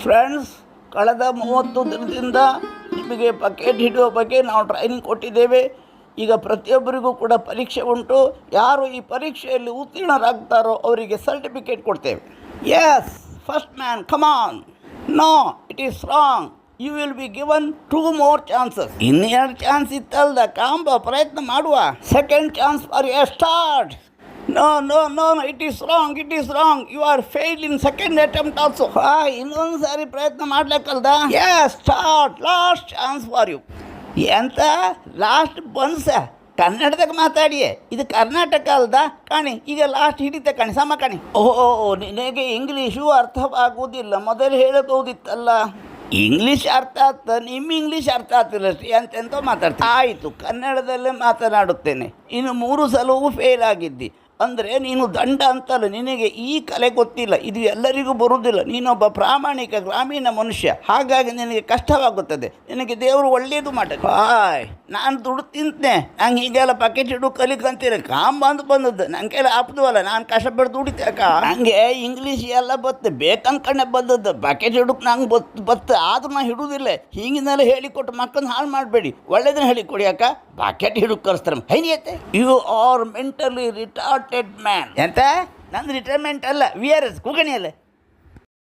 Friends, ಕಳೆದ 30 ದಿನದಿಂದ ನಿಮಗೆ ಬಕೆಟ್ ಹಿಡಿಯೋ ಬಗ್ಗೆ ನಾವು ಟ್ರೈನಿಂಗ್ ಕೊಟ್ಟಿದ್ದೇವೆ. ಈಗ ಪ್ರತಿಯೊಬ್ಬರಿಗೂ ಕೂಡ ಪರೀಕ್ಷೆ ಉಂಟು. ಯಾರು ಈ ಪರೀಕ್ಷೆಯಲ್ಲಿ ಉತ್ತೀರ್ಣರಾಗ್ತಾರೋ ಅವರಿಗೆ ಸರ್ಟಿಫಿಕೇಟ್ ಕೊಡ್ತೇವೆ. Yes, first man, come on. No, it is wrong. You will be given 2 more chances. ಇನ್ನೆರಡು ಚಾನ್ಸ್ ಇತ್ತಲ್ದ, ಕಾಂಬ ಪ್ರಯತ್ನ ಮಾಡುವ. Second chance for you. Start. No, it is wrong. You are failed in second attempt also. ಇನ್ನೊಂದು ಸಾರಿ ಪ್ರಯತ್ನ ಮಾಡ್ಲಿಕ್ಕಲ್ದ. Yes, start. Last chance for you. ಎಂತ last buns ಕನ್ನಡದಾಗ ಮಾತಾಡಿಯೇ, ಇದು ಕರ್ನಾಟಕ ಅಲ್ದ ಕಾಣಿ. ಈಗ ಲಾಸ್ಟ್ ಹಿಡಿತ ಕಾಣಿ, ಸಮ ಕಾಣಿ. ಓಹೋ, ನಿನಗೆ ಇಂಗ್ಲೀಷು ಅರ್ಥವಾಗುವುದಿಲ್ಲ, ಮೊದಲು ಹೇಳಬಹುದಿತ್ತಲ್ಲ. ಇಂಗ್ಲೀಷ್ ಅರ್ಥ ಆಗ್ತದೆ, ನಿಮ್ಮ ಇಂಗ್ಲೀಷ್ ಅರ್ಥ ಆಗ್ತಿಲ್ಲಷ್ಟೇ, ಎಂತೆಂತ ಮಾತಾಡ್ತೀನಿ. ಆಯಿತು, ಕನ್ನಡದಲ್ಲೇ ಮಾತನಾಡುತ್ತೇನೆ. ಇನ್ನು 3 ಸಲವೂ ಫೇಲ್ ಆಗಿದ್ದಿ ಅಂದರೆ ನೀನು ದಂಡ ಅಂತಲ್ಲ. ನಿನಗೆ ಈ ಕಲೆ ಗೊತ್ತಿಲ್ಲ, ಇದು ಎಲ್ಲರಿಗೂ ಬರುವುದಿಲ್ಲ. ನೀನೊಬ್ಬ ಪ್ರಾಮಾಣಿಕ ಗ್ರಾಮೀಣ ಮನುಷ್ಯ, ಹಾಗಾಗಿ ನಿನಗೆ ಕಷ್ಟವಾಗುತ್ತದೆ. ನಿನಗೆ ದೇವರು ಒಳ್ಳೆಯದು ಮಾಡ. ನಾನು ದುಡ್ಡು ತಿಂತೇನೆ, ನಂಗೆ ಹೀಗೆಲ್ಲ ಬಕೆಟ್ ಹಿಡು ಕಲಿಕಂತೀನಿ. ಬಂದದ್ದು ನನಗೆಲ್ಲ ಆಪ್ದವಲ್ಲ, ನಾನು ಕಷ್ಟಪಟ್ಟು ದುಡಿತೇಕ. ನನಗೆ ಇಂಗ್ಲೀಷ್ ಎಲ್ಲ ಬತ್ತೆ, ಬೇಕಂದ್ಕೊಂಡೆ ಬಂದದ್ದು. ಬಕೆಟ್ ಹಿಡಕ್ಕೆ ನಂಗೆ ಬತ್ತೆ, ಆದ್ರೂ ನಾನು ಹಿಡುವುದಿಲ್ಲ. ಹೀಗಿನೆಲ್ಲ ಹೇಳಿಕೊಟ್ಟು ಮಕ್ಕಳನ್ನ ಹಾಳು ಮಾಡಬೇಡಿ, ಒಳ್ಳೇದನ್ನ ಹೇಳಿಕೊಡಿ. ಅಕ್ಕ ಬಕೆಟ್ ಹಿಡಕ್ಕೆ ಕಳಿಸ್ತಾರೆ. ಹೈನಿಯತ್ತೆ, ಯು ಆರ್ ಮೆಂಟಲಿ ರಿಟಾರ್ಟೆಡ್ ಮ್ಯಾನ್. ಎಂತ? ನಂದು ರಿಟೈರ್ಮೆಂಟ್ ಅಲ್ಲ, VRS ಕೂಗಣಿಯಲ್ಲ.